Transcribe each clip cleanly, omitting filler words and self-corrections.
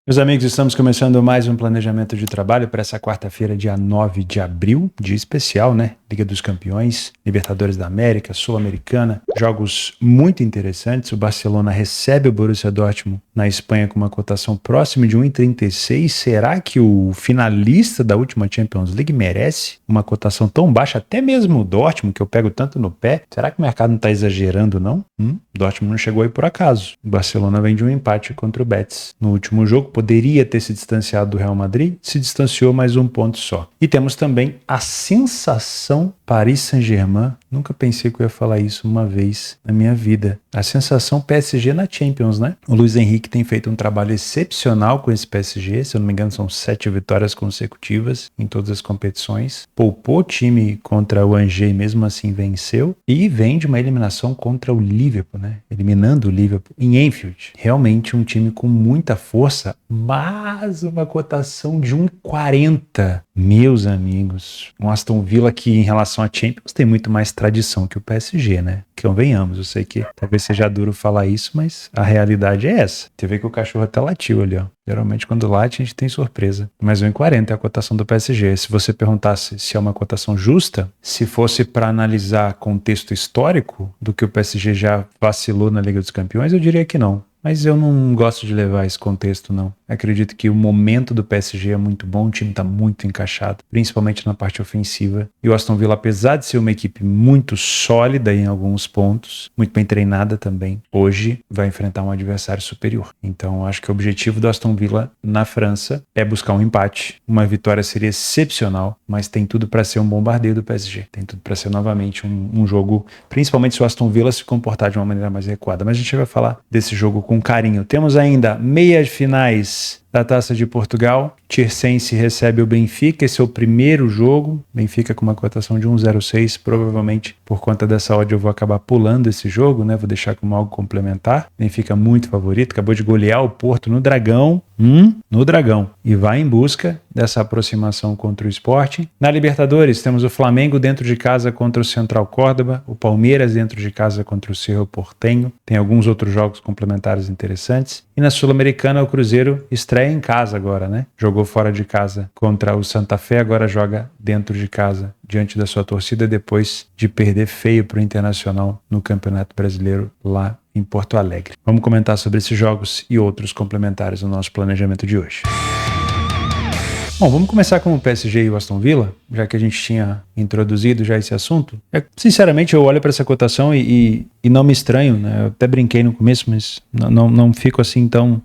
Meus amigos, estamos começando mais um planejamento de trabalho para essa quarta-feira, dia 9 de abril, dia especial, né? Liga dos Campeões, Libertadores da América, Sul-Americana, jogos muito interessantes. O Barcelona recebe o Borussia Dortmund na Espanha com uma cotação próxima de 1,36. Será que o finalista da última Champions League merece uma cotação tão baixa? Até mesmo o Dortmund, que eu pego tanto no pé. Será que o mercado não está exagerando, não? O Dortmund não chegou aí por acaso. O Barcelona vem de um empate contra o Betis no último jogo. Poderia ter se distanciado do Real Madrid, se distanciou mais um ponto só. E temos também a sensação Paris Saint-Germain. Nunca pensei que eu ia falar isso uma vez na minha vida. A sensação PSG na Champions, né? O Luiz Henrique tem feito um trabalho excepcional com esse PSG. Se eu não me engano, são 7 vitórias consecutivas em todas as competições. Poupou o time contra o Angers e mesmo assim venceu. E vem de uma eliminação contra o Liverpool, né? Eliminando o Liverpool em Anfield. Realmente um time com muita força, mas uma cotação de 1,40. Meus amigos, um Aston Villa que em relação a Champions tem muito mais tradição que o PSG, né? Que convenhamos, eu sei que talvez seja duro falar isso, mas a realidade é essa. Você vê que o cachorro até latiu ali, ó. Geralmente quando late a gente tem surpresa. Mas 1,40 é a cotação do PSG. Se você perguntasse se é uma cotação justa, se fosse para analisar contexto histórico do que o PSG já vacilou na Liga dos Campeões, eu diria que não. Mas eu não gosto de levar esse contexto, não. Acredito que o momento do PSG é muito bom, o time está muito encaixado, principalmente na parte ofensiva. E o Aston Villa, apesar de ser uma equipe muito sólida em alguns pontos, muito bem treinada também, hoje vai enfrentar um adversário superior. Então, acho que o objetivo do Aston Villa na França é buscar um empate. Uma vitória seria excepcional, mas tem tudo para ser um bombardeio do PSG. Tem tudo para ser novamente um jogo, principalmente se o Aston Villa se comportar de uma maneira mais recuada. Mas a gente vai falar desse jogo com carinho. Temos ainda meias finais da Taça de Portugal. Tirsense recebe o Benfica, esse é o primeiro jogo. Benfica com uma cotação de 1,06, provavelmente por conta dessa odd eu vou acabar pulando esse jogo, né? Vou deixar como algo complementar. Benfica muito favorito, acabou de golear o Porto no Dragão. No Dragão. E vai em busca dessa aproximação contra o Sporting. Na Libertadores, temos o Flamengo dentro de casa contra o Central Córdoba, o Palmeiras dentro de casa contra o Cerro Porteño. Tem alguns outros jogos complementares interessantes. E na Sul-Americana, o Cruzeiro estreia em casa agora, né? Jogou fora de casa contra o Santa Fé, agora joga dentro de casa, diante da sua torcida, depois de perder feio para o Internacional no Campeonato Brasileiro lá em Porto Alegre. Vamos comentar sobre esses jogos e outros complementares no nosso planejamento de hoje. Bom, vamos começar com o PSG e o Aston Villa, já que a gente tinha introduzido já esse assunto. Sinceramente, eu olho para essa cotação e não me estranho, né? Eu até brinquei no começo, mas não fico assim tão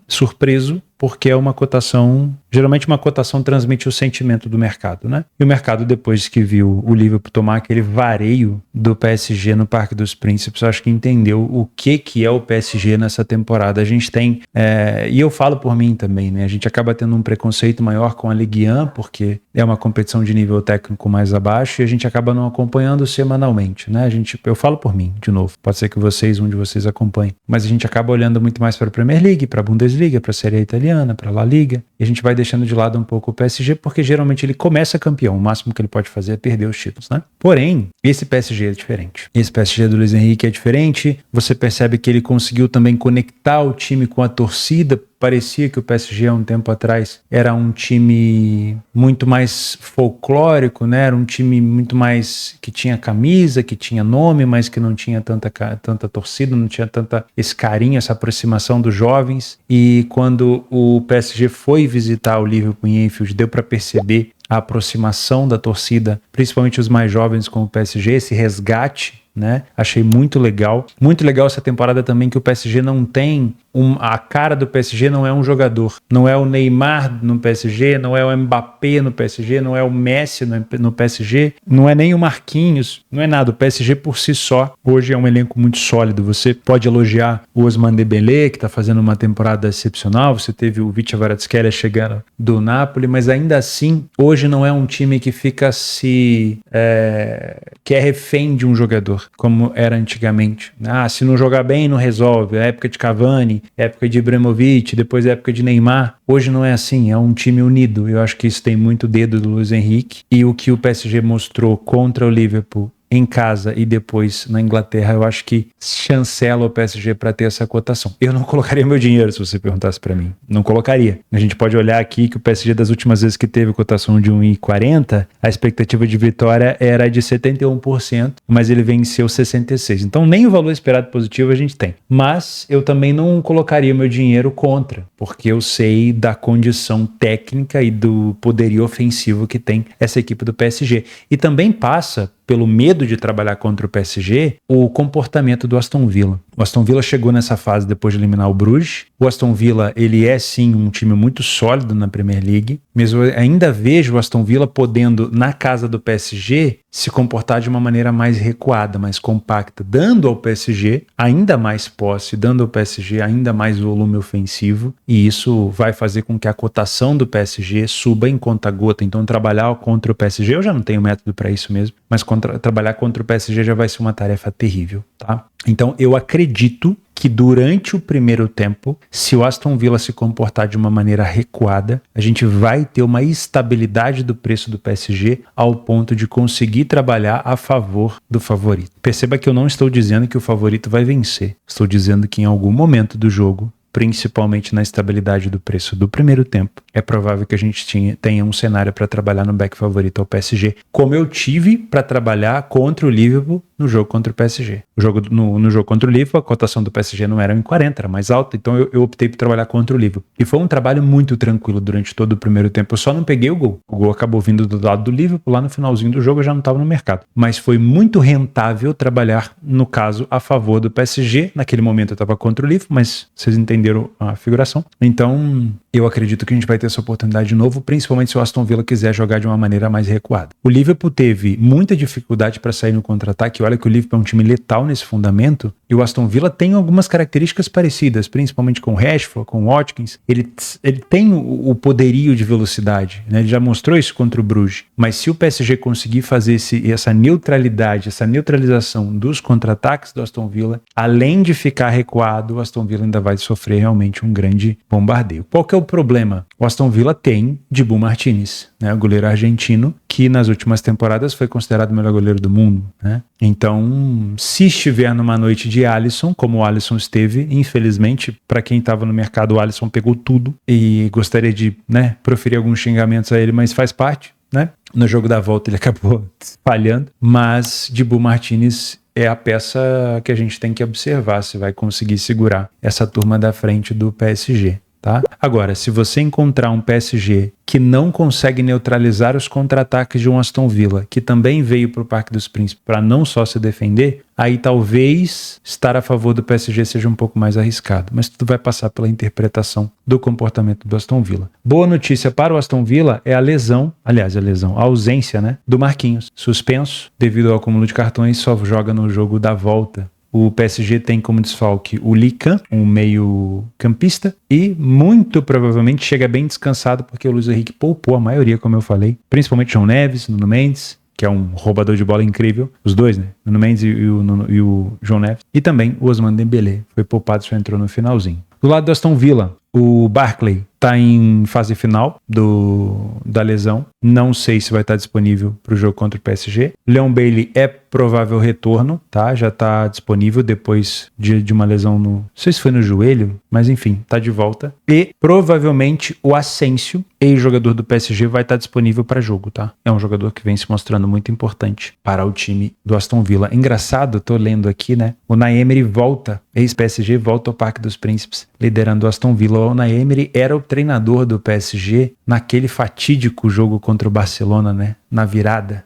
surpreso, porque é uma cotação, geralmente uma cotação transmite o sentimento do mercado, né? E o mercado, depois que viu o Liverpool tomar aquele vareio do PSG no Parque dos Príncipes, acho que entendeu o que é o PSG nessa temporada. A gente tem, e eu falo por mim também, né? A gente acaba tendo um preconceito maior com a Ligue 1, porque é uma competição de nível técnico mais abaixo e a gente acaba não acompanhando semanalmente, né? Eu falo por mim, de novo, pode ser que um de vocês acompanhe, mas a gente acaba olhando muito mais para a Premier League, para a Bundesliga, para a Série A italiana, para a La Liga, e a gente vai deixando de lado um pouco o PSG, porque geralmente ele começa campeão, o máximo que ele pode fazer é perder os títulos, né? Porém, esse PSG é diferente. Esse PSG do Luiz Henrique é diferente, você percebe que ele conseguiu também conectar o time com a torcida. Parecia que o PSG há um tempo atrás era um time muito mais folclórico, né? Era um time muito mais que tinha camisa, que tinha nome, mas que não tinha tanta torcida, não tinha esse carinho, essa aproximação dos jovens. E quando o PSG foi visitar o Liverpool em Anfield, deu para perceber a aproximação da torcida, principalmente os mais jovens com o PSG, esse resgate, né? Achei muito legal essa temporada também, que o PSG não tem a cara do PSG, não é um jogador, não é o Neymar no PSG, não é o Mbappé no PSG, não é o Messi no PSG, não é nem o Marquinhos, não é nada. O PSG por si só hoje é um elenco muito sólido. Você pode elogiar o Ousmane Dembélé, que está fazendo uma temporada excepcional, você teve o Vicha Kvaratskhelia chegando do Napoli, mas ainda assim hoje não é um time que fica que é refém de um jogador, como era antigamente. Se não jogar bem, não resolve. A época de Cavani, época de Ibrahimovic, depois a época de Neymar. Hoje não é assim, é um time unido. Eu acho que isso tem muito dedo do Luiz Henrique. E o que o PSG mostrou contra o Liverpool em casa e depois na Inglaterra, eu acho que chancela o PSG para ter essa cotação. Eu não colocaria meu dinheiro se você perguntasse para mim. Não colocaria. A gente pode olhar aqui que o PSG das últimas vezes que teve cotação de 1,40, a expectativa de vitória era de 71%, mas ele venceu 66%. Então nem o valor esperado positivo a gente tem. Mas eu também não colocaria meu dinheiro contra, porque eu sei da condição técnica e do poderio ofensivo que tem essa equipe do PSG. E também passa pelo medo de trabalhar contra o PSG, o comportamento do Aston Villa. O Aston Villa chegou nessa fase depois de eliminar o Bruges. O Aston Villa, ele é sim um time muito sólido na Premier League, mas eu ainda vejo o Aston Villa podendo, na casa do PSG, se comportar de uma maneira mais recuada, mais compacta, dando ao PSG ainda mais posse, dando ao PSG ainda mais volume ofensivo, e isso vai fazer com que a cotação do PSG suba em conta-gota. Então trabalhar contra o PSG, eu já não tenho método para isso mesmo, mas trabalhar contra o PSG já vai ser uma tarefa terrível, tá? Então eu acredito que durante o primeiro tempo, se o Aston Villa se comportar de uma maneira recuada, a gente vai ter uma estabilidade do preço do PSG ao ponto de conseguir trabalhar a favor do favorito. Perceba que eu não estou dizendo que o favorito vai vencer. Estou dizendo que em algum momento do jogo, principalmente na estabilidade do preço do primeiro tempo, é provável que a gente tenha um cenário para trabalhar no back favorito ao PSG, como eu tive para trabalhar contra o Liverpool no jogo contra o PSG. No jogo contra o Liverpool, a cotação do PSG não era 1,40, era mais alta, então eu optei por trabalhar contra o Liverpool. E foi um trabalho muito tranquilo durante todo o primeiro tempo. Eu só não peguei o gol. O gol acabou vindo do lado do Liverpool, lá no finalzinho do jogo eu já não estava no mercado. Mas foi muito rentável trabalhar, no caso, a favor do PSG. Naquele momento eu estava contra o Liverpool, mas vocês entenderam a figuração. Então, eu acredito que a gente vai ter essa oportunidade de novo, principalmente se o Aston Villa quiser jogar de uma maneira mais recuada. O Liverpool teve muita dificuldade para sair no contra-ataque. Olha que o Liverpool é um time letal nesse fundamento, e o Aston Villa tem algumas características parecidas, principalmente com o Rashford, com o Watkins. Ele tem o poderio de velocidade, né? Ele já mostrou isso contra o Bruges. Mas se o PSG conseguir fazer essa neutralidade, essa neutralização dos contra-ataques do Aston Villa, além de ficar recuado, o Aston Villa ainda vai sofrer realmente um grande bombardeio. Qual que é o problema? O Aston Villa tem Dibu Martínez, né? O goleiro argentino, que nas últimas temporadas foi considerado o melhor goleiro do mundo, né? Então, se estiver numa noite de Alisson, como o Alisson esteve, infelizmente, para quem estava no mercado, o Alisson pegou tudo, e gostaria de, né, proferir alguns xingamentos a ele, mas faz parte, né? No jogo da volta ele acabou falhando, mas Dibu Martínez é a peça que a gente tem que observar se vai conseguir segurar essa turma da frente do PSG. Tá? Agora, se você encontrar um PSG que não consegue neutralizar os contra-ataques de um Aston Villa, que também veio para o Parque dos Príncipes para não só se defender, aí talvez estar a favor do PSG seja um pouco mais arriscado. Mas tudo vai passar pela interpretação do comportamento do Aston Villa. Boa notícia para o Aston Villa é a ausência, né, do Marquinhos. Suspenso devido ao acúmulo de cartões, só joga no jogo da volta. O PSG tem como desfalque o Lee Can, um meio campista, e muito provavelmente chega bem descansado porque o Luiz Henrique poupou a maioria, como eu falei, principalmente João Neves, Nuno Mendes, que é um roubador de bola incrível, os dois, né? Nuno Mendes e o João Neves, e também o Ousmane Dembélé, foi poupado, só entrou no finalzinho. Do lado do Aston Villa, o Barkley está em fase final da lesão. Não sei se vai estar disponível para o jogo contra o PSG. Leon Bailey é provável retorno, tá? Já está disponível depois de uma lesão não sei se foi no joelho, mas enfim, está de volta. E provavelmente o Asensio, ex-jogador do PSG, vai estar disponível para jogo, tá? É um jogador que vem se mostrando muito importante para o time do Aston Villa. Engraçado, tô lendo aqui, né? O Unai Emery volta, ex-PSG, volta ao Parque dos Príncipes, liderando o Aston Villa. O Unai Emery era o treinador do PSG naquele fatídico jogo contra o Barcelona, né? Na virada,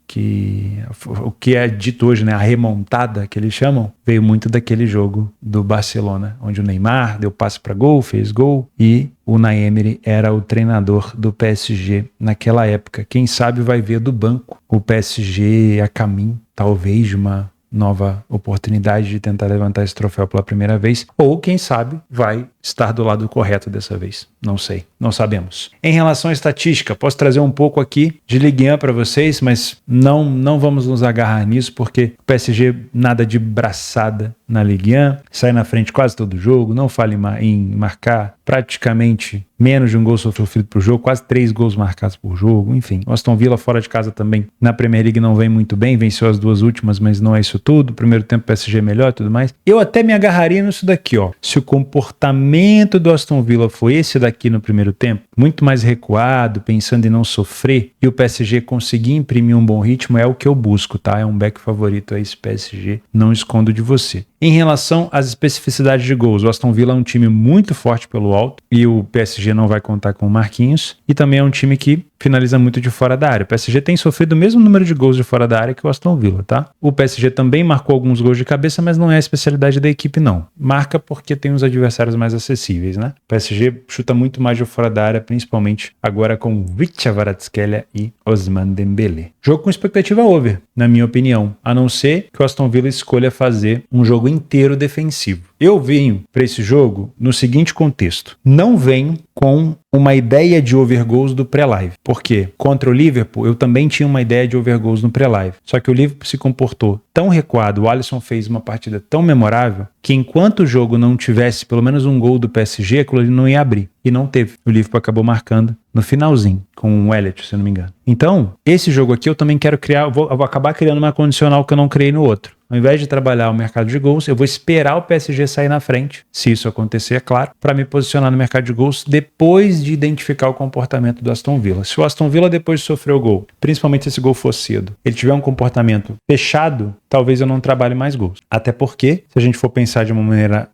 o que é dito hoje, né? A remontada que eles chamam, veio muito daquele jogo do Barcelona, onde o Neymar deu passe para gol, fez gol, e o Unai Emery era o treinador do PSG naquela época. Quem sabe vai ver do banco o PSG a caminho, talvez, de uma nova oportunidade de tentar levantar esse troféu pela primeira vez, ou quem sabe vai estar do lado correto dessa vez. Não sei, não sabemos. Em relação à estatística, posso trazer um pouco aqui de Ligue 1 para vocês, mas não vamos nos agarrar nisso, porque o PSG nada de braçada na Ligue 1, sai na frente quase todo jogo, não falha em marcar praticamente menos de um gol sofrido por jogo, quase 3 gols marcados por jogo, enfim. O Aston Villa fora de casa também na Premier League não vem muito bem, venceu as 2 últimas, mas não é isso tudo. Primeiro tempo o PSG é melhor e tudo mais. Eu até me agarraria nisso daqui, ó. Se o comportamento do Aston Villa foi esse daqui no primeiro tempo, muito mais recuado, pensando em não sofrer, e o PSG conseguir imprimir um bom ritmo, é o que eu busco, tá? É um back favorito a esse PSG, não escondo de você. Em relação às especificidades de gols, o Aston Villa é um time muito forte pelo alto e o PSG não vai contar com o Marquinhos, e também é um time que finaliza muito de fora da área. O PSG tem sofrido o mesmo número de gols de fora da área que o Aston Villa, tá? O PSG também marcou alguns gols de cabeça, mas não é a especialidade da equipe, não. Marca porque tem os adversários mais acessíveis, né? O PSG chuta muito mais de fora da área, principalmente agora com Vicha Kvaratskhelia e Ousmane Dembélé. Jogo com expectativa over, na minha opinião, a não ser que o Aston Villa escolha fazer um jogo inteiro defensivo. Eu venho para esse jogo no seguinte contexto. Não venho com uma ideia de overgoals do pré-live. Por quê? Contra o Liverpool, eu também tinha uma ideia de overgoals no pré-live. Só que o Liverpool se comportou tão recuado, o Alisson fez uma partida tão memorável, que enquanto o jogo não tivesse pelo menos um gol do PSG, aquilo ali não ia abrir. E não teve. O Liverpool acabou marcando no finalzinho, com o Elliott, se eu não me engano. Então, esse jogo aqui eu também quero criar, eu vou acabar criando uma condicional que eu não criei no outro. Ao invés de trabalhar o mercado de gols, eu vou esperar o PSG sair na frente, se isso acontecer, é claro, para me posicionar no mercado de gols depois de identificar o comportamento do Aston Villa. Se o Aston Villa, depois de sofrer o gol, principalmente se esse gol for cedo, ele tiver um comportamento fechado, talvez eu não trabalhe mais gols. Até porque, se a gente for pensar de uma maneira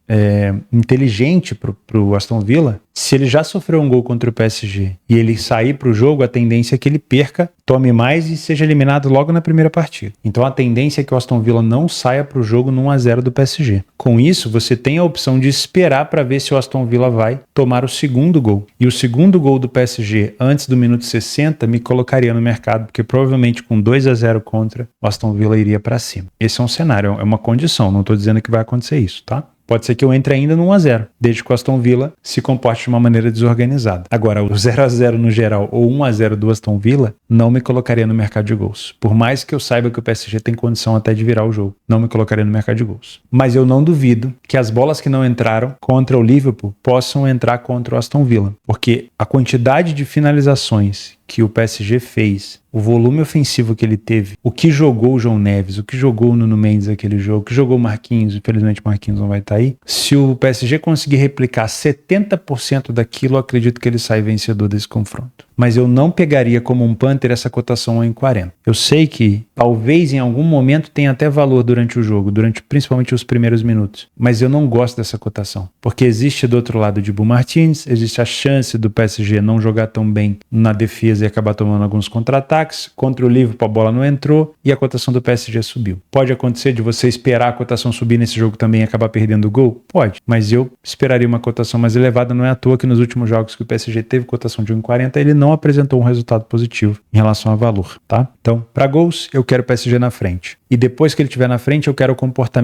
inteligente pro Aston Villa, se ele já sofreu um gol contra o PSG e ele sair para o jogo, a tendência é que ele perca, tome mais e seja eliminado logo na primeira partida. Então a tendência é que o Aston Villa não saia para o jogo no 1-0 do PSG. Com isso, você tem a opção de esperar para ver se o Aston Villa vai tomar o segundo gol. E o segundo gol do PSG antes do minuto 60 me colocaria no mercado, porque provavelmente com 2-0 contra, o Aston Villa iria para cima. Esse é um cenário, é uma condição, não estou dizendo que vai acontecer isso, tá? Pode ser que eu entre ainda no 1-0, desde que o Aston Villa se comporte de uma maneira desorganizada. Agora, o 0-0 no geral ou 1-0 do Aston Villa não me colocaria no mercado de gols. Por mais que eu saiba que o PSG tem condição até de virar o jogo, não me colocaria no mercado de gols. Mas eu não duvido que as bolas que não entraram contra o Liverpool possam entrar contra o Aston Villa, porque a quantidade de finalizações que o PSG fez, o volume ofensivo que ele teve, o que jogou o João Neves, o que jogou o Nuno Mendes aquele jogo, o que jogou o Marquinhos, infelizmente o Marquinhos não vai estar aí, se o PSG conseguir replicar 70% daquilo, eu acredito que ele sai vencedor desse confronto. Mas eu não pegaria como um punter essa cotação em 40. Eu sei que talvez em algum momento tenha até valor durante o jogo, durante principalmente os primeiros minutos, mas eu não gosto dessa cotação, porque existe do outro lado de Dibu Martins, existe a chance do PSG não jogar tão bem na defesa e acabar tomando alguns contra-ataques. Contra o Liverpool a bola não entrou e a cotação do PSG subiu. Pode acontecer de você esperar a cotação subir nesse jogo também e acabar perdendo o gol? Pode, mas eu esperaria uma cotação mais elevada. Não é à toa que nos últimos jogos que o PSG teve cotação de 1,40, ele não apresentou um resultado positivo em relação a valor, tá? Então, para gols, eu quero o PSG na frente. E depois que ele estiver na frente, eu quero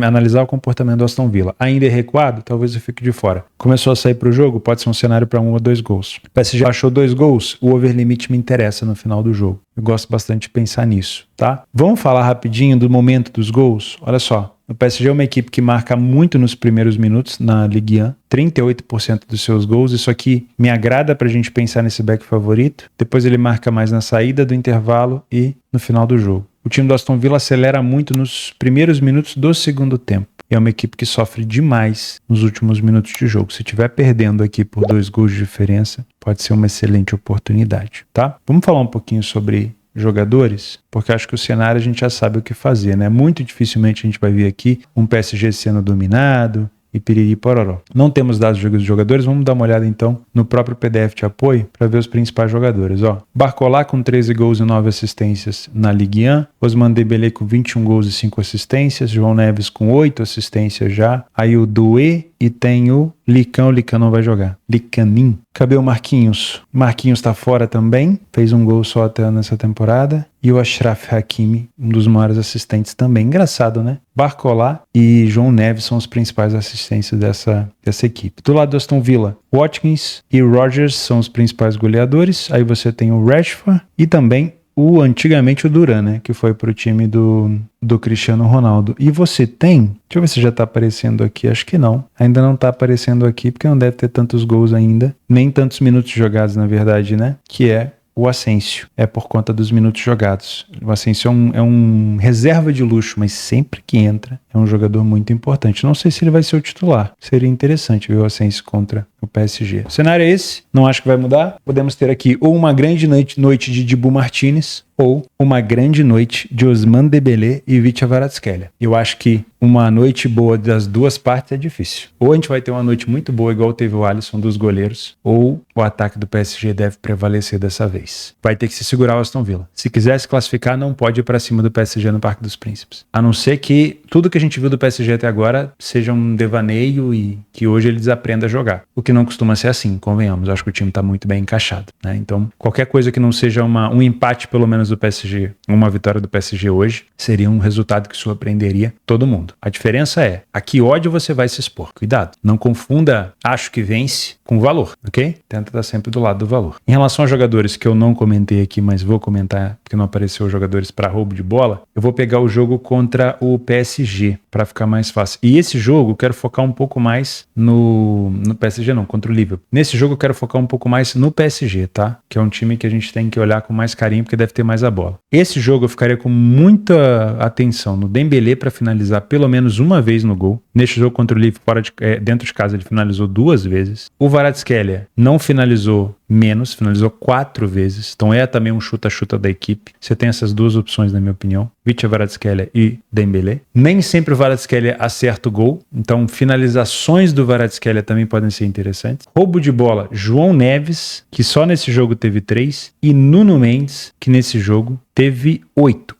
analisar o comportamento do Aston Villa. Ainda é recuado? Talvez eu fique de fora. Começou a sair para o jogo? Pode ser um cenário para 1 ou 2 gols. O PSG achou 2 gols? O over limit me interessa no final do jogo. Eu gosto bastante de pensar nisso, tá? Vamos falar rapidinho do momento dos gols? Olha só. O PSG é uma equipe que marca muito nos primeiros minutos na Ligue 1, 38% dos seus gols. Isso aqui me agrada para a gente pensar nesse back favorito. Depois ele marca mais na saída do intervalo e no final do jogo. O time do Aston Villa acelera muito nos primeiros minutos do segundo tempo. É uma equipe que sofre demais nos últimos minutos de jogo. Se estiver perdendo aqui por 2 gols de diferença, pode ser uma excelente oportunidade, tá? Vamos falar um pouquinho sobre jogadores, porque acho que o cenário a gente já sabe o que fazer, né? Muito dificilmente a gente vai ver aqui um PSG sendo dominado e piriri pororó. Não temos dados dos jogadores, vamos dar uma olhada então no próprio PDF de apoio para ver os principais jogadores. Ó, Barcola com 13 gols e 9 assistências na Ligue 1, Ousmane Dembélé com 21 gols e 5 assistências, João Neves com 8 assistências já, aí o Doué e tem o Licão não vai jogar. Licanin. Cadê o Marquinhos? Marquinhos tá fora também, fez um gol só até nessa temporada. e o Achraf Hakimi, um dos maiores assistentes também. Engraçado, né? Barcola e João Neves são os principais assistentes dessa equipe. Do lado do Aston Villa, Watkins e Rodgers são os principais goleadores. Aí você tem o Rashford e também antigamente o Duran, né? Que foi pro time do Cristiano Ronaldo. E você tem... Deixa eu ver se já tá aparecendo aqui. Acho que não. Ainda não tá aparecendo aqui, porque não deve ter tantos gols ainda. Nem tantos minutos jogados, na verdade, né? Que é o Asensio. É por conta dos minutos jogados. O Asensio é um reserva de luxo, mas sempre que entra é um jogador muito importante. Não sei se ele vai ser o titular. Seria interessante ver o Asensio contra o PSG. O cenário é esse. Não acho que vai mudar. Podemos ter aqui ou uma grande noite de Dibu Martinez ou uma grande noite de Ousmane Dembélé e Vicha Kvaratskhelia. Eu acho que uma noite boa das duas partes é difícil. Ou a gente vai ter uma noite muito boa, igual teve o Alisson dos goleiros, ou o ataque do PSG deve prevalecer dessa vez. Vai ter que se segurar o Aston Villa. Se quiser se classificar, não pode ir para cima do PSG no Parque dos Príncipes. A não ser que tudo que a gente viu do PSG até agora seja um devaneio e que hoje ele desaprenda a jogar. O que não costuma ser assim, convenhamos. Eu acho que o time está muito bem encaixado, né? Então, qualquer coisa que não seja um empate, pelo menos, do PSG, uma vitória do PSG hoje, seria um resultado que surpreenderia todo mundo. A diferença é, a que ódio você vai se expor. Cuidado. Não confunda acho que vence com valor, ok? Tenta estar sempre do lado do valor. Em relação a jogadores que eu não comentei aqui, mas vou comentar porque não apareceu jogadores para roubo de bola, eu vou pegar o jogo contra o PSG para ficar mais fácil. E esse jogo eu quero focar um pouco mais no PSG não, contra o Liverpool. Nesse jogo eu quero focar um pouco mais no PSG, tá? Que é um time que a gente tem que olhar com mais carinho porque deve ter mais a bola. Esse jogo eu ficaria com muita atenção no Dembélé para finalizar pelo menos uma vez no gol. Neste jogo contra o Liverpool dentro de casa ele finalizou 2 vezes. O Kvaratskhelia não finalizou menos, finalizou 4 vezes. Então é também um chuta-chuta da equipe. Você tem essas duas opções, na minha opinião. Vicha Kvaratskhelia e Dembélé. Nem sempre o Kvaratskhelia acerta o gol. Então finalizações do Kvaratskhelia também podem ser interessantes. Roubo de bola, João Neves, que só nesse jogo teve 3. E Nuno Mendes, que nesse jogo teve 8.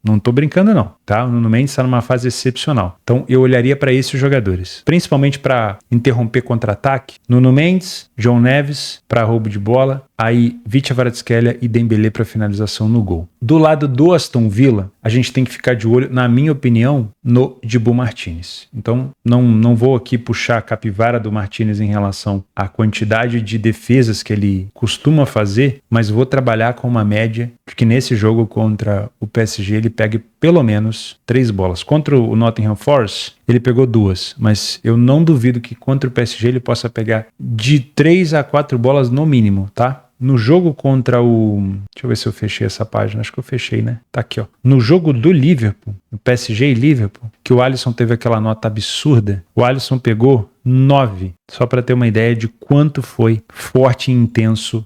Não tô brincando não, tá? O Nuno Mendes está numa fase excepcional. Então eu olharia para esses jogadores, principalmente para interromper contra-ataque. Nuno Mendes, João Neves para roubo de bola, aí Vicha Kvaratskhelia e Dembélé para finalização no gol. Do lado do Aston Villa, a gente tem que ficar de olho, na minha opinião, no Dibu Martinez. Então não vou aqui puxar a capivara do Martinez em relação à quantidade de defesas que ele costuma fazer, mas vou trabalhar com uma média de que nesse jogo contra o PSG ele pegue pelo menos 3 bolas. Contra o Nottingham Forest, ele pegou 2, mas eu não duvido que contra o PSG ele possa pegar de 3 a 4 bolas no mínimo, tá? No jogo contra o... Deixa eu ver se eu fechei essa página. Acho que eu fechei, né? Tá aqui, ó. No jogo do Liverpool, o PSG e Liverpool, que o Alisson teve aquela nota absurda, o Alisson pegou 9. Só para ter uma ideia de quanto foi forte e intenso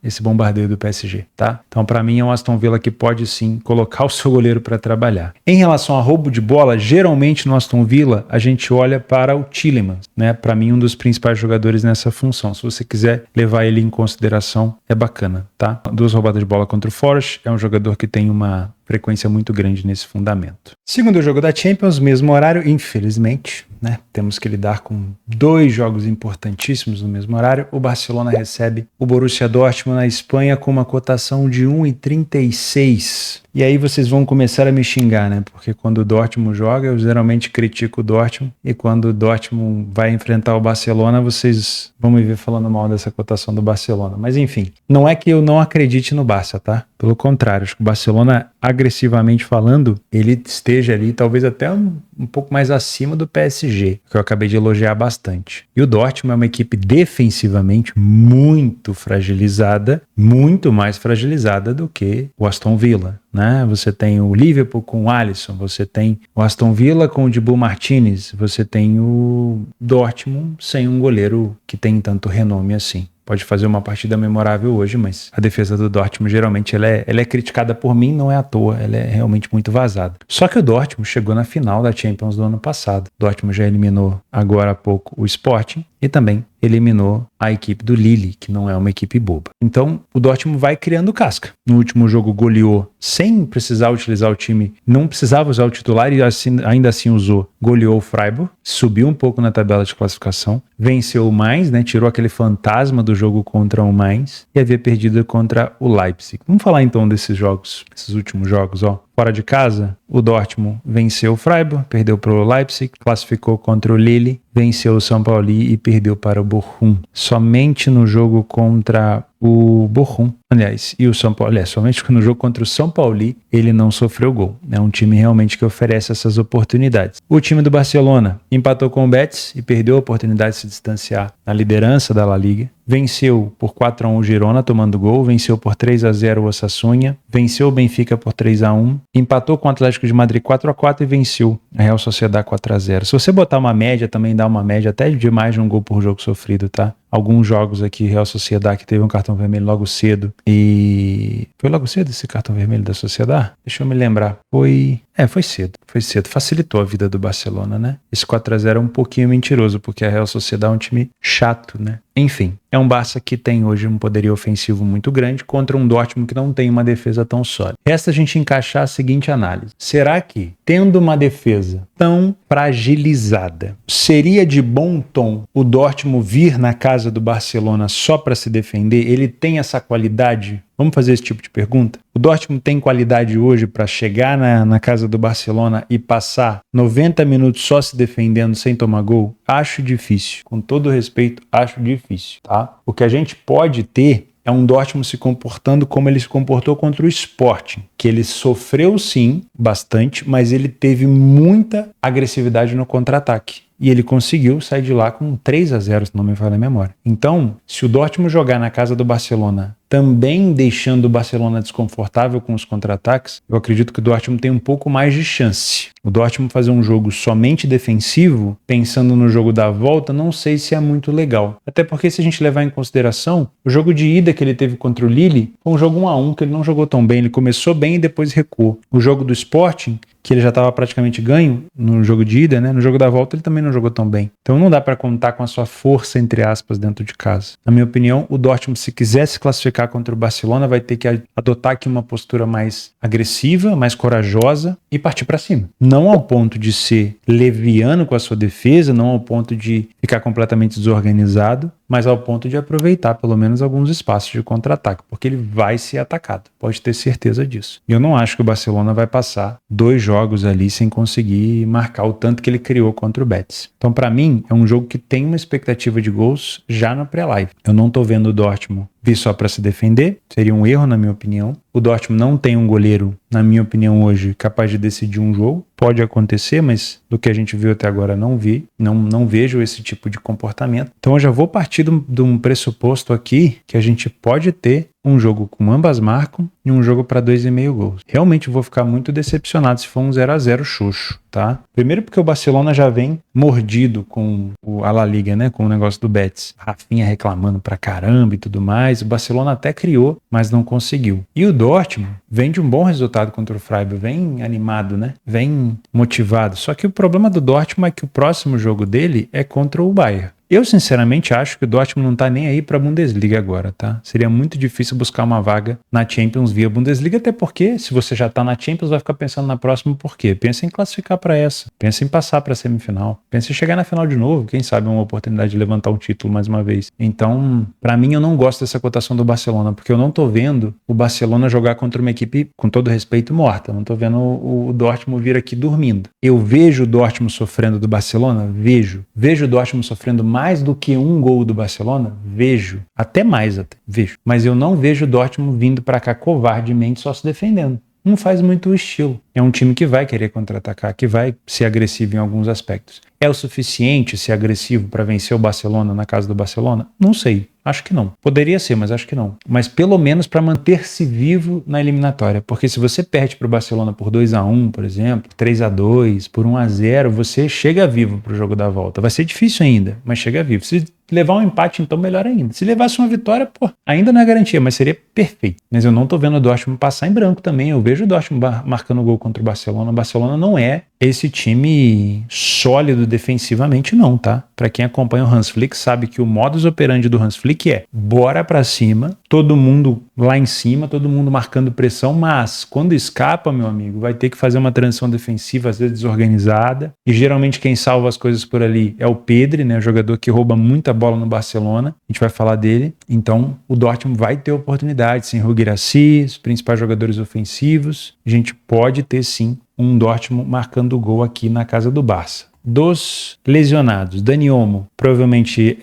esse bombardeio do PSG, tá? Então, para mim, é um Aston Villa que pode sim colocar o seu goleiro para trabalhar. Em relação a roubo de bola, geralmente no Aston Villa a gente olha para o Tielemans, né? Para mim, um dos principais jogadores nessa função. Se você quiser levar ele em consideração, é bacana, tá? 2 roubadas de bola contra o Forest, é um jogador que tem uma frequência muito grande nesse fundamento. Segundo jogo da Champions, mesmo horário, infelizmente, né? Temos que lidar com 2 jogos importantíssimos no mesmo horário. O Barcelona recebe o Borussia Dortmund na Espanha com uma cotação de 1,36. E aí vocês vão começar a me xingar, né? Porque quando o Dortmund joga, eu geralmente critico o Dortmund. E quando o Dortmund vai enfrentar o Barcelona, vocês vão me ver falando mal dessa cotação do Barcelona. Mas enfim, não é que eu não acredite no Barça, tá? Pelo contrário, acho que o Barcelona, agressivamente falando, ele esteja ali talvez até um pouco mais acima do PSG, que eu acabei de elogiar bastante. E o Dortmund é uma equipe defensivamente muito fragilizada, muito mais fragilizada do que o Aston Villa, né? Você tem o Liverpool com o Alisson, você tem o Aston Villa com o Dibu Martinez, você tem o Dortmund sem um goleiro que tem tanto renome assim. Pode fazer uma partida memorável hoje, mas a defesa do Dortmund geralmente ela é criticada por mim, não é à toa, ela é realmente muito vazada. Só que o Dortmund chegou na final da Champions do ano passado. O Dortmund já eliminou agora há pouco o Sporting e também eliminou a equipe do Lille, que não é uma equipe boba. Então, o Dortmund vai criando casca. No último jogo goleou sem precisar utilizar o time, não precisava usar o titular e ainda assim usou. Goleou o Freiburg, subiu um pouco na tabela de classificação, venceu o Mainz, né, tirou aquele fantasma do jogo contra o Mainz e havia perdido contra o Leipzig. Vamos falar então desses jogos, esses últimos jogos, ó. Fora de casa, o Dortmund venceu o Freiburg, perdeu para o Leipzig, classificou contra o Lille, venceu o São Paulo e perdeu para o Bochum. Somente no jogo contra o Bochum, aliás, e o São Paulo, somente no jogo contra o São Paulo, ele não sofreu gol. É um time realmente que oferece essas oportunidades. O time do Barcelona empatou com o Betis e perdeu a oportunidade de se distanciar na liderança da La Liga. Venceu por 4-1 o Girona tomando gol, venceu por 3-0 o Osasuna, venceu o Benfica por 3-1, empatou com o Atlético de Madrid 4-4 e venceu a Real Sociedad 4-0. Se você botar uma média, também dá uma média até de mais de um gol por jogo sofrido, tá? Alguns jogos aqui, Real Sociedad, que teve um cartão vermelho logo cedo. E foi logo cedo esse cartão vermelho da Sociedad? Deixa eu me lembrar. Foi cedo. Foi cedo. Facilitou a vida do Barcelona, né? Esse 4-0 é um pouquinho mentiroso, porque a Real Sociedad é um time chato, né? Enfim, é um Barça que tem hoje um poderio ofensivo muito grande contra um Dortmund que não tem uma defesa tão sólida. Resta a gente encaixar a seguinte análise. Será que, tendo uma defesa tão fragilizada, seria de bom tom o Dortmund vir na casa do Barcelona só para se defender? Ele tem essa qualidade? Vamos fazer esse tipo de pergunta? O Dortmund tem qualidade hoje para chegar na casa do Barcelona e passar 90 minutos só se defendendo sem tomar gol? Acho difícil. Com todo respeito, acho difícil, tá? O que a gente pode ter é um Dortmund se comportando como ele se comportou contra o Sporting, que ele sofreu sim, bastante, mas ele teve muita agressividade no contra-ataque. E ele conseguiu sair de lá com 3-0, se não me falha a memória. Então, se o Dortmund jogar na casa do Barcelona, também deixando o Barcelona desconfortável com os contra-ataques, eu acredito que o Dortmund tem um pouco mais de chance. O Dortmund fazer um jogo somente defensivo, pensando no jogo da volta, não sei se é muito legal. Até porque, se a gente levar em consideração, o jogo de ida que ele teve contra o Lille foi um jogo 1-1, que ele não jogou tão bem. Ele começou bem e depois recuou. O jogo do Sporting, que ele já estava praticamente ganho no jogo de ida, né? No jogo da volta ele também não jogou tão bem. Então não dá para contar com a sua força, entre aspas, dentro de casa. Na minha opinião, o Dortmund, se quiser se classificar contra o Barcelona, vai ter que adotar aqui uma postura mais agressiva, mais corajosa e partir para cima. Não ao ponto de ser leviano com a sua defesa, não ao ponto de ficar completamente desorganizado, mas ao ponto de aproveitar pelo menos alguns espaços de contra-ataque, porque ele vai ser atacado, pode ter certeza disso. E eu não acho que o Barcelona vai passar 2 jogos ali sem conseguir marcar o tanto que ele criou contra o Betis. Então, para mim, é um jogo que tem uma expectativa de gols já na pré-live. Eu não tô vendo o Dortmund vir só para se defender, seria um erro na minha opinião. O Dortmund não tem um goleiro, na minha opinião hoje, capaz de decidir um jogo. Pode acontecer, mas do que a gente viu até agora não vejo esse tipo de comportamento. Então eu já vou partir de um pressuposto aqui que a gente pode ter um jogo com ambas marcam e um jogo para 2,5 gols. Realmente vou ficar muito decepcionado se for um 0-0 xoxo, tá? Primeiro porque o Barcelona já vem mordido com a La Liga, né? Com o negócio do Betis. Rafinha reclamando pra caramba e tudo mais. O Barcelona até criou, mas não conseguiu. E o Dortmund vem de um bom resultado contra o Freiburg, vem animado, né? Vem motivado. Só que o problema do Dortmund é que o próximo jogo dele é contra o Bayern. Eu, sinceramente, acho que o Dortmund não tá nem aí pra Bundesliga agora, tá? Seria muito difícil buscar uma vaga na Champions via Bundesliga, até porque, se você já tá na Champions, vai ficar pensando na próxima por quê? Pensa em classificar pra essa, pensa em passar pra semifinal, pensa em chegar na final de novo, quem sabe uma oportunidade de levantar um título mais uma vez. Então, pra mim, eu não gosto dessa cotação do Barcelona, porque eu não tô vendo o Barcelona jogar contra uma equipe, com todo respeito, morta. Eu não tô vendo o Dortmund vir aqui dormindo. Eu vejo o Dortmund sofrendo do Barcelona? Vejo. Vejo o Dortmund sofrendo mais do que um gol do Barcelona? Vejo. Até mais, vejo. Mas eu não vejo o Dortmund vindo para cá covardemente só se defendendo. Não faz muito o estilo. É um time que vai querer contra-atacar, que vai ser agressivo em alguns aspectos. É o suficiente ser agressivo para vencer o Barcelona na casa do Barcelona? Não sei. Acho que não. Poderia ser, mas acho que não. Mas pelo menos para manter-se vivo na eliminatória. Porque se você perde para o Barcelona por 2-1, por exemplo, 3-2, por 1-0, você chega vivo para o jogo da volta. Vai ser difícil ainda, mas chega vivo. Se levar um empate, então melhor ainda. Se levasse uma vitória, ainda não é garantia, mas seria perfeito. Mas eu não tô vendo o Dortmund passar em branco também. Eu vejo o Dortmund marcando gol contra o Barcelona. O Barcelona não é esse time sólido defensivamente não, tá? Para quem acompanha o Hans Flick sabe que o modus operandi do Hans Flick é bora pra cima, todo mundo lá em cima, todo mundo marcando pressão, mas quando escapa, meu amigo, vai ter que fazer uma transição defensiva às vezes desorganizada, e geralmente quem salva as coisas por ali é o Pedri, né, o jogador que rouba muita bola no Barcelona, a gente vai falar dele, então o Dortmund vai ter oportunidade, sem Rüdiger, os principais jogadores ofensivos, a gente pode ter sim um Dortmund marcando gol aqui na casa do Barça. Dos lesionados, Dani Olmo provavelmente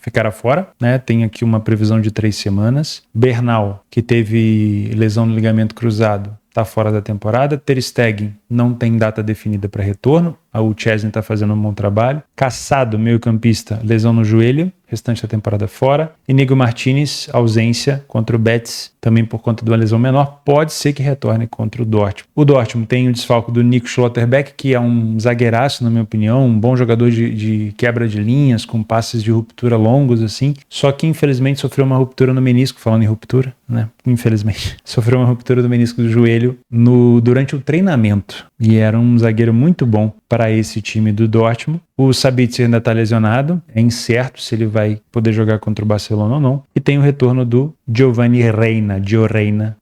ficará fora, né? Tem aqui uma previsão de 3 semanas. Bernal, que teve lesão no ligamento cruzado, está fora da temporada. Ter Stegen não tem data definida para retorno. O Chesney está fazendo um bom trabalho. Cassado, meio-campista, lesão no joelho, restante da temporada fora. Inigo Martinez, ausência contra o Betis, também por conta de uma lesão menor. Pode ser que retorne contra o Dortmund. O Dortmund tem o desfalque do Nico Schlotterbeck, que é um zagueiraço, na minha opinião, um bom jogador de quebra de linhas, com passes de ruptura longos, assim. Só que, infelizmente, sofreu uma ruptura no menisco, falando em ruptura, né? Infelizmente. Sofreu uma ruptura do menisco do joelho durante o treinamento. E era um zagueiro muito bom para esse time do Dortmund. O Sabitzer ainda está lesionado, é incerto se ele vai poder jogar contra o Barcelona ou não. E tem o retorno do Giovanni Reina,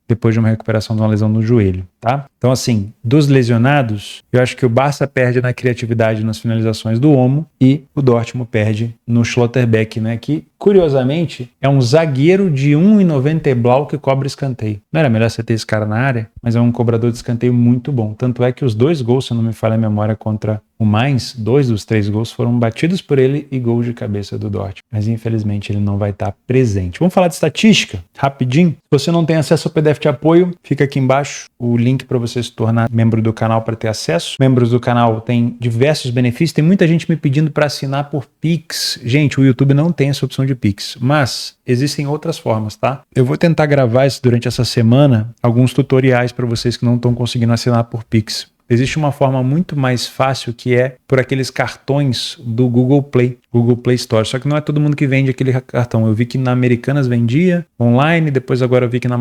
depois de uma recuperação de uma lesão no joelho, tá? Então, assim, dos lesionados, eu acho que o Barça perde na criatividade nas finalizações do Olmo e o Dortmund perde no Schlotterbeck, né? Que, curiosamente, é um zagueiro de 1,90 e blau que cobra escanteio. Não era melhor você ter esse cara na área, mas é um cobrador de escanteio muito bom. Tanto é que os 2 gols, se não me falha a memória, contra o Mainz, 2 dos 3 gols foram batidos por ele e gols de cabeça do Dortmund. Mas infelizmente ele não vai estar presente. Vamos falar de estatística? Rapidinho. Se você não tem acesso ao PDF de apoio, fica aqui embaixo o link para você se tornar membro do canal para ter acesso. Membros do canal têm diversos benefícios. Tem muita gente me pedindo para assinar por Pix. Gente, o YouTube não tem essa opção de Pix, mas existem outras formas, tá? Eu vou tentar gravar isso durante essa semana, alguns tutoriais para vocês que não estão conseguindo assinar por Pix. Existe uma forma muito mais fácil que é por aqueles cartões do Google Play Store. Só que não é todo mundo que vende aquele cartão. Eu vi que na Americanas vendia online, depois agora eu vi que na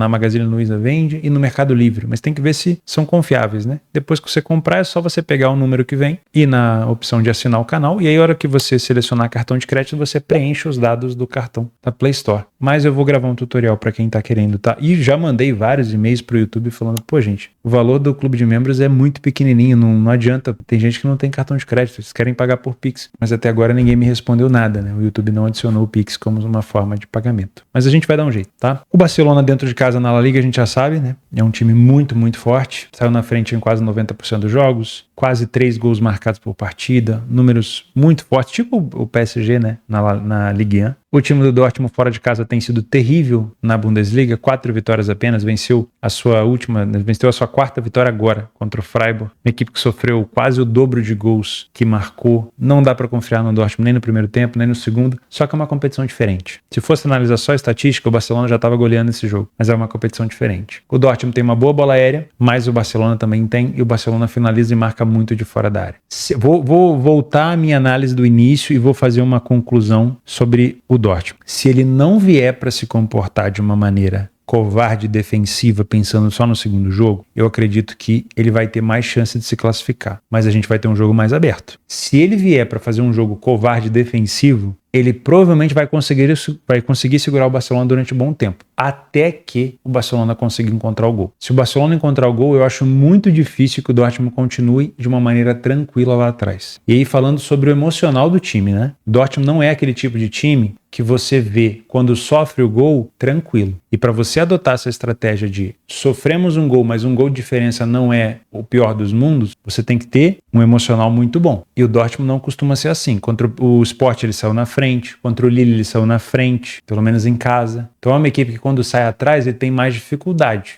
Magazine Luiza vende e no Mercado Livre. Mas tem que ver se são confiáveis, né? Depois que você comprar é só você pegar o número que vem e na opção de assinar o canal. E aí a hora que você selecionar cartão de crédito, você preenche os dados do cartão da Play Store. Mas eu vou gravar um tutorial para quem tá querendo, tá? E já mandei vários e-mails pro YouTube falando, pô gente, o valor do clube de membros é muito pequenininho, não adianta. Tem gente que não tem cartão de crédito, eles querem pagar por Pix. Mas até agora ninguém me respondeu nada, né? O YouTube não adicionou o Pix como uma forma de pagamento. Mas a gente vai dar um jeito, tá? O Barcelona dentro de casa na La Liga a gente já sabe, né? É um time muito, muito forte. Saiu na frente em quase 90% dos jogos. Quase 3 gols marcados por partida. Números muito fortes, tipo o PSG, né? Na Ligue 1. O time do Dortmund fora de casa tem sido terrível na Bundesliga, 4 vitórias apenas, venceu a sua 4ª vitória agora contra o Freiburg, uma equipe que sofreu quase o dobro de gols que marcou. Não dá para confiar no Dortmund nem no primeiro tempo, nem no segundo, só que é uma competição diferente. Se fosse analisar só a estatística, o Barcelona já estava goleando esse jogo, mas é uma competição diferente. O Dortmund tem uma boa bola aérea, mas o Barcelona também tem, e o Barcelona finaliza e marca muito de fora da área. Vou voltar à minha análise do início e vou fazer uma conclusão sobre o Dortmund. Se ele não vier para se comportar de uma maneira covarde defensiva, pensando só no segundo jogo, eu acredito que ele vai ter mais chance de se classificar. Mas a gente vai ter um jogo mais aberto. Se ele vier para fazer um jogo covarde defensivo, ele provavelmente vai conseguir segurar o Barcelona durante um bom tempo, até que o Barcelona consiga encontrar o gol. Se o Barcelona encontrar o gol, eu acho muito difícil que o Dortmund continue de uma maneira tranquila lá atrás. E aí falando sobre o emocional do time, né? O Dortmund não é aquele tipo de time que você vê quando sofre o gol tranquilo. E para você adotar essa estratégia de sofremos um gol, mas um gol de diferença não é o pior dos mundos, você tem que ter um emocional muito bom. E o Dortmund não costuma ser assim. Contra o Sport ele saiu na frente, contra o Lille ele saiu na frente, pelo menos em casa. Então é uma equipe que quando sai atrás ele tem mais dificuldade.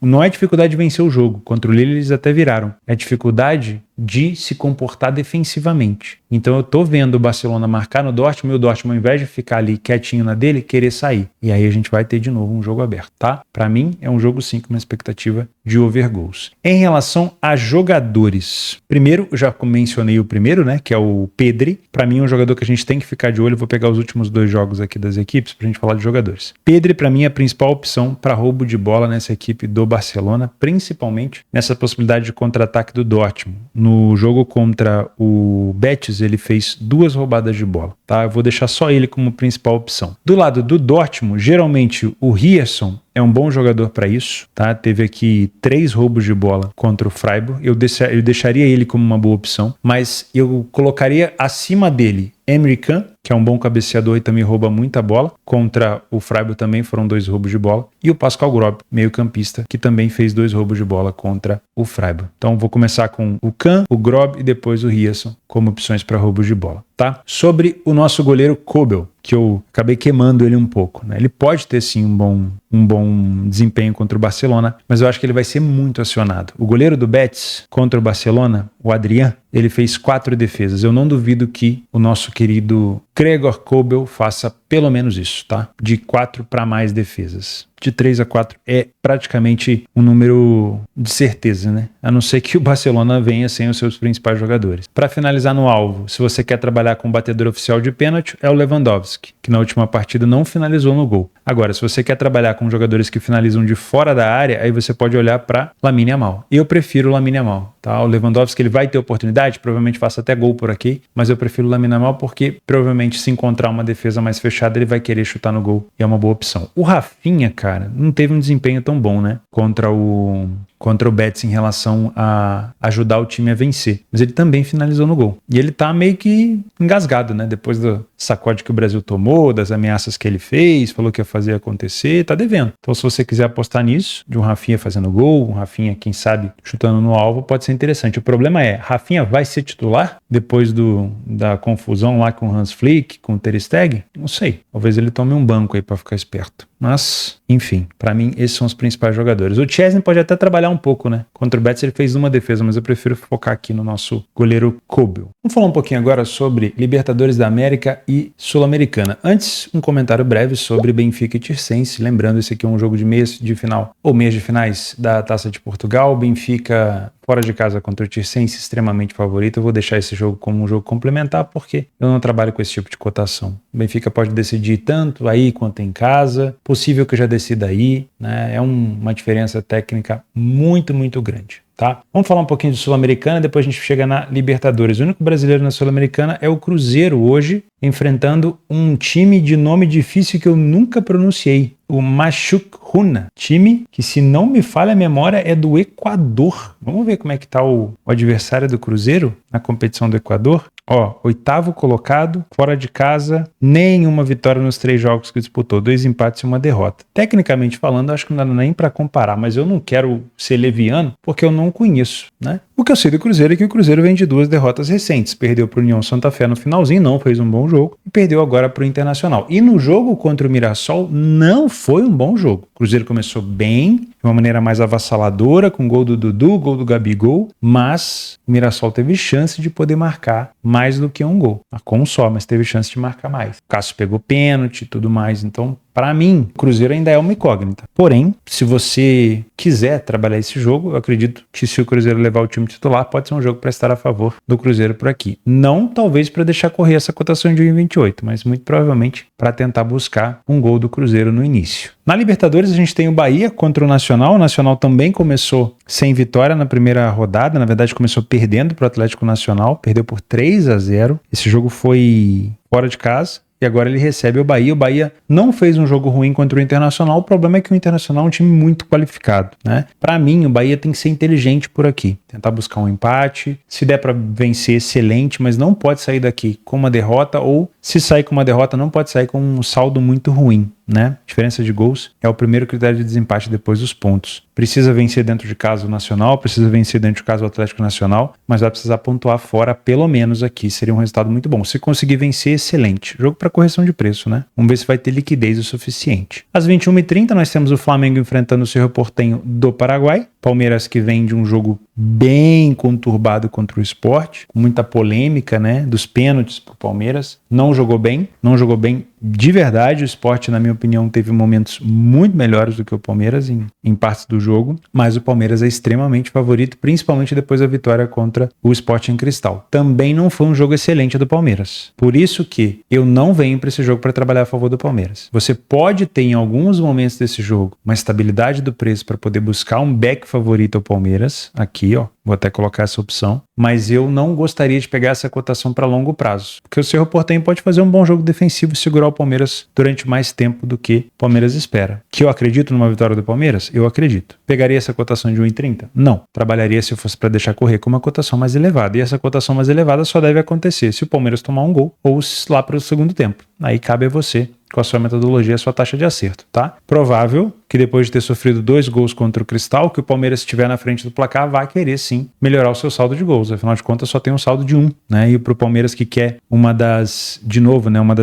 Não é dificuldade de vencer o jogo. Contra o Lille eles até viraram. É dificuldade de se comportar defensivamente. Então eu tô vendo o Barcelona marcar no Dortmund e o Dortmund, ao invés de ficar ali quietinho na dele, querer sair. E aí a gente vai ter de novo um jogo aberto, tá? Para mim é um jogo sim com uma expectativa de over goals. Em relação a jogadores, primeiro, eu já mencionei o primeiro, né, que é o Pedri. Para mim é um jogador que a gente tem que ficar de olho. Eu vou pegar os últimos 2 jogos aqui das equipes pra gente falar de jogadores. Pedri para mim é a principal opção para roubo de bola nessa equipe do Barcelona, principalmente nessa possibilidade de contra-ataque do Dortmund. No jogo contra o Betis, ele fez 2 roubadas de bola, tá? Eu vou deixar só ele como principal opção. Do lado do Dortmund, geralmente o Ryerson é um bom jogador para isso, tá? Teve aqui 3 roubos de bola contra o Freiburg. Eu deixaria ele como uma boa opção, mas eu colocaria acima dele Emre Can, que é um bom cabeceador e também rouba muita bola. Contra o Freiburg também foram 2 roubos de bola. E o Pascal Grob, meio campista, que também fez 2 roubos de bola contra o Freiburg. Então vou começar com o Can, o Grob e depois o Ryerson como opções para roubos de bola, tá? Sobre o nosso goleiro Kobel, que eu acabei queimando ele um pouco, né? Ele pode ter sim um bom desempenho contra o Barcelona, mas eu acho que ele vai ser muito acionado. O goleiro do Betis contra o Barcelona, o Adrián, ele fez 4 defesas. Eu não duvido que o nosso querido Gregor Kobel faça pelo menos isso, tá? De 4 para mais defesas. De 3 a 4 é praticamente um número de certeza, né? A não ser que o Barcelona venha sem os seus principais jogadores. Para finalizar no alvo, se você quer trabalhar com o batedor oficial de pênalti, é o Lewandowski, que na última partida não finalizou no gol. Agora, se você quer trabalhar com jogadores que finalizam de fora da área, aí você pode olhar para Lamine Yamal. Eu prefiro o Lamine Yamal, tá? O Lewandowski, ele vai ter oportunidade, provavelmente faça até gol por aqui, mas eu prefiro o Lamine Yamal porque provavelmente se encontrar uma defesa mais fechada, ele vai querer chutar no gol e é uma boa opção. O Rafinha, cara, não teve um desempenho tão bom, né? Contra o Betis em relação a ajudar o time a vencer. Mas ele também finalizou no gol. E ele tá meio que engasgado, né? Depois do sacode que o Brasil tomou, das ameaças que ele fez, falou que ia fazer acontecer, tá devendo. Então se você quiser apostar nisso, de um Rafinha fazendo gol, um Rafinha, quem sabe, chutando no alvo, pode ser interessante. O problema é, Rafinha vai ser titular depois da confusão lá com o Hans Flick, com o Ter Stegen? Não sei. Talvez ele tome um banco aí pra ficar esperto. Mas, enfim, pra mim, esses são os principais jogadores. O Chesney pode até trabalhar um pouco, né? Contra o Betis ele fez uma defesa, mas eu prefiro focar aqui no nosso goleiro Kobel. Vamos falar um pouquinho agora sobre Libertadores da América e Sul-Americana. Antes, um comentário breve sobre Benfica e Tirsense. Lembrando, esse aqui é um jogo de meias de final, ou meias de finais da Taça de Portugal. Benfica fora de casa contra o Tirsense, extremamente favorito. Eu vou deixar esse jogo como um jogo complementar, porque eu não trabalho com esse tipo de cotação. O Benfica pode decidir tanto aí quanto em casa. Possível que eu já decida aí, né? É uma diferença técnica muito, muito grande. Tá? Vamos falar um pouquinho de Sul-Americana, depois a gente chega na Libertadores. O único brasileiro na Sul-Americana é o Cruzeiro hoje, enfrentando um time de nome difícil que eu nunca pronunciei, o Mashuk Runa, time que, se não me falha a memória, é do Equador. Vamos ver como é que tá o adversário do Cruzeiro na competição do Equador. Ó, 8º colocado, fora de casa, nenhuma vitória nos 3 jogos que disputou, 2 empates e 1 derrota. Tecnicamente falando, acho que não dá nem para comparar, mas eu não quero ser leviano porque eu não conheço, né? O que eu sei do Cruzeiro é que o Cruzeiro vem de 2 derrotas recentes. Perdeu para o União Santa Fé no finalzinho, não fez um bom jogo, e perdeu agora para o Internacional. E no jogo contra o Mirassol, não foi um bom jogo. O Cruzeiro começou bem, de uma maneira mais avassaladora, com gol do Dudu, gol do Gabigol, mas o Mirassol teve chance de poder marcar mais do que um gol. Marcou um só, mas teve chance de marcar mais. O Cássio pegou pênalti e tudo mais, então, para mim, o Cruzeiro ainda é uma incógnita. Porém, se você quiser trabalhar esse jogo, eu acredito que se o Cruzeiro levar o time titular, pode ser um jogo para estar a favor do Cruzeiro por aqui. Não talvez para deixar correr essa cotação de 1,28, mas muito provavelmente para tentar buscar um gol do Cruzeiro no início. Na Libertadores a gente tem o Bahia contra o Nacional. O Nacional também começou sem vitória na primeira rodada, na verdade começou perdendo para o Atlético Nacional, perdeu por 3-0. Esse jogo foi fora de casa. E agora ele recebe o Bahia. O Bahia não fez um jogo ruim contra o Internacional. O problema é que o Internacional é um time muito qualificado, né? Para mim, o Bahia tem que ser inteligente por aqui. Tentar buscar um empate. Se der para vencer, excelente, mas não pode sair daqui com uma derrota, ou se sair com uma derrota, não pode sair com um saldo muito ruim, né? Diferença de gols é o primeiro critério de desempate depois dos pontos. Precisa vencer dentro de casa o Nacional, precisa vencer dentro de casa o Atlético Nacional, mas vai precisar pontuar fora pelo menos aqui. Seria um resultado muito bom. Se conseguir vencer, excelente. Jogo para correção de preço, né? Vamos ver se vai ter liquidez o suficiente. Às 21h30 nós temos o Flamengo enfrentando o Cerro Porteño do Paraguai. Palmeiras, que vem de um jogo bem conturbado contra o Sport, com muita polêmica, né, dos pênaltis pro Palmeiras. Não jogou bem de verdade. O Sport, na minha opinião, teve momentos muito melhores do que o Palmeiras em partes do jogo, mas o Palmeiras é extremamente favorito, principalmente depois da vitória contra o Sporting Cristal. Também não foi um jogo excelente do Palmeiras. Por isso que eu não venho para esse jogo para trabalhar a favor do Palmeiras. Você pode ter em alguns momentos desse jogo uma estabilidade do preço para poder buscar um back favorito ao Palmeiras, aqui, ó, vou até colocar essa opção, mas eu não gostaria de pegar essa cotação para longo prazo, porque o Cerro Porteño pode fazer um bom jogo defensivo e segurar o Palmeiras durante mais tempo do que o Palmeiras espera. Que eu acredito numa vitória do Palmeiras? Eu acredito. Pegaria essa cotação de 1,30? Não. Trabalharia se eu fosse para deixar correr com uma cotação mais elevada, e essa cotação mais elevada só deve acontecer se o Palmeiras tomar um gol ou lá para o segundo tempo. Aí cabe a você, com a sua metodologia, a sua taxa de acerto, tá? Provável que depois de ter sofrido 2 gols contra o Cristal, que o Palmeiras estiver na frente do placar, vai querer sim melhorar o seu saldo de gols. Afinal de contas, só tem um saldo de 1, né? E pro Palmeiras, que quer uma das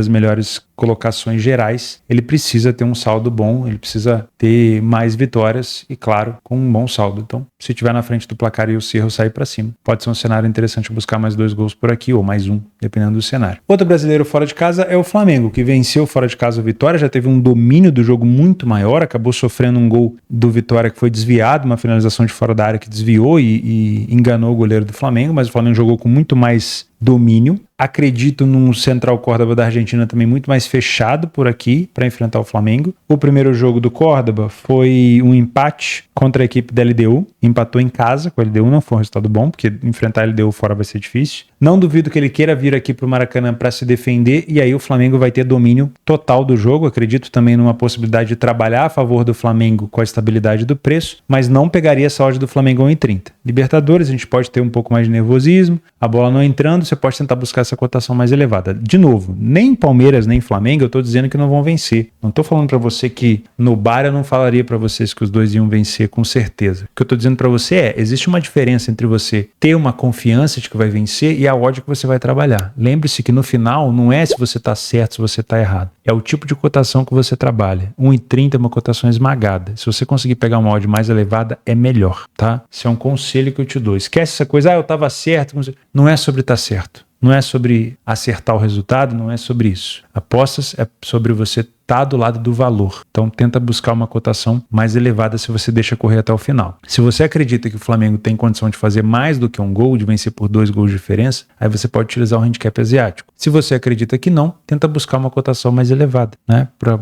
melhores colocações gerais, ele precisa ter um saldo bom, ele precisa ter mais vitórias e, claro, com um bom saldo. Então, se estiver na frente do placar e o Cerro sair para cima, pode ser um cenário interessante buscar mais 2 gols por aqui ou mais 1, dependendo do cenário. Outro brasileiro fora de casa é o Flamengo, que venceu fora de casa o Vitória, já teve um domínio do jogo muito maior, acabou sofrendo um gol do Vitória que foi desviado, uma finalização de fora da área que desviou e enganou o goleiro do Flamengo, mas o Flamengo jogou com muito mais domínio. Acredito num Central Córdoba da Argentina também muito mais fechado por aqui para enfrentar o Flamengo. O primeiro jogo do Córdoba foi um empate contra a equipe da LDU. Empatou em casa com a LDU, não foi um resultado bom, porque enfrentar a LDU fora vai ser difícil. Não duvido que ele queira vir aqui para o Maracanã para se defender, e aí o Flamengo vai ter domínio total do jogo. Acredito também numa possibilidade de trabalhar a favor do Flamengo com a estabilidade do preço, mas não pegaria essa odd do Flamengo 1,30. Libertadores, a gente pode ter um pouco mais de nervosismo, a bola não entrando, você pode tentar buscar essa cotação mais elevada. De novo, nem Palmeiras nem Flamengo eu tô dizendo que não vão vencer. Não tô falando para você que no bar eu não falaria para vocês que os dois iam vencer com certeza. O que eu tô dizendo para você é, existe uma diferença entre você ter uma confiança de que vai vencer e a odd que você vai trabalhar. Lembre-se que no final não é se você tá certo, se você tá errado. É o tipo de cotação que você trabalha. 1,30 é uma cotação esmagada. Se você conseguir pegar uma odd mais elevada, é melhor, tá? Esse é um conselho que eu te dou. Esquece essa coisa, eu tava certo. Não é sobre estar certo. Não é sobre acertar o resultado, não é sobre isso. Apostas é sobre você estar do lado do valor. Então tenta buscar uma cotação mais elevada se você deixa correr até o final. Se você acredita que o Flamengo tem condição de fazer mais do que um gol, de vencer por 2 gols de diferença, aí você pode utilizar o handicap asiático. Se você acredita que não, tenta buscar uma cotação mais elevada, né? Para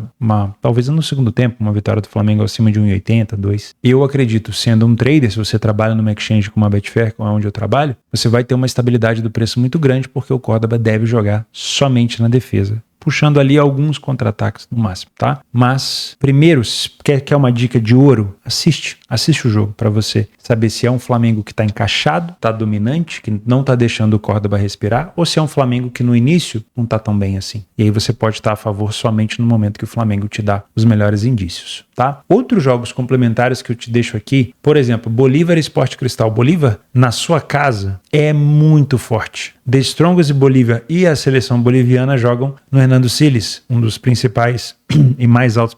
talvez no segundo tempo, uma vitória do Flamengo acima de 1,80, 2. Eu acredito, sendo um trader, se você trabalha numa exchange como a Betfair, que é onde eu trabalho, você vai ter uma estabilidade do preço muito grande, porque o Córdoba deve jogar somente na defesa, puxando ali alguns contra-ataques no máximo, tá? Mas, primeiro, quer uma dica de ouro? Assiste o jogo para você saber se é um Flamengo que tá encaixado, tá dominante, que não tá deixando o Córdoba respirar, ou se é um Flamengo que no início não tá tão bem assim. E aí você pode estar a favor somente no momento que o Flamengo te dá os melhores indícios, tá? Outros jogos complementares que eu te deixo aqui, por exemplo, Bolívar e Sport Cristal. Bolívar, na sua casa, é muito forte. The Strongest e Bolívia e a seleção boliviana jogam no Hernando Siles, um dos principais e mais altos,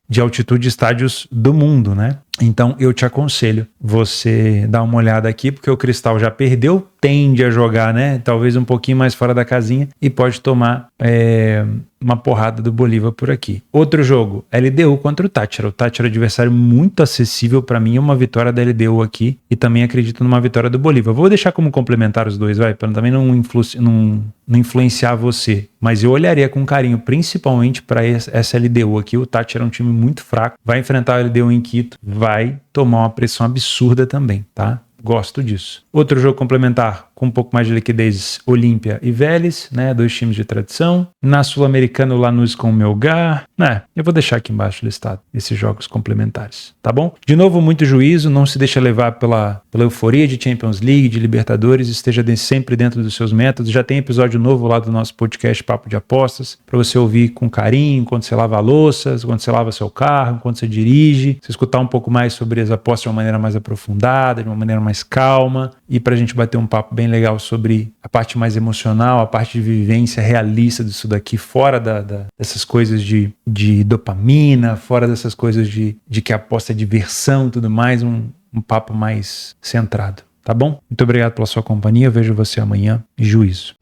de altitude estádios do mundo, né? Então eu te aconselho você dar uma olhada aqui, porque o Cristal já perdeu, tende a jogar, né? Talvez um pouquinho mais fora da casinha e pode tomar uma porrada do Bolívar por aqui. Outro jogo, LDU contra o Táchira. O Táchira é um adversário muito acessível para mim, uma vitória da LDU aqui e também acredito numa vitória do Bolívar. Vou deixar como complementar os dois, para também não influenciar você, mas eu olharia com carinho, principalmente para essa LDU aqui. O Táchira é um time muito fraco, vai enfrentar a LDU em Quito, vai tomar uma pressão absurda também, tá? Gosto disso. Outro jogo complementar com um pouco mais de liquidez, Olímpia e Vélez, né? 2 times de tradição. Na Sul-Americana, o Lanús com o Melgar. Eu vou deixar aqui embaixo listado esses jogos complementares, tá bom? De novo, muito juízo, não se deixa levar pela euforia de Champions League, de Libertadores, esteja sempre dentro dos seus métodos. Já tem episódio novo lá do nosso podcast Papo de Apostas, para você ouvir com carinho, enquanto você lava a louça, quando você lava seu carro, enquanto você dirige, você escutar um pouco mais sobre as apostas de uma maneira mais aprofundada, de uma maneira mais calma, e pra gente bater um papo bem legal sobre a parte mais emocional, a parte de vivência realista disso daqui, fora dessas coisas de dopamina, fora dessas coisas de que a aposta é diversão e tudo mais, um papo mais centrado. tá bom? Muito obrigado pela sua companhia, eu vejo você amanhã. Juízo.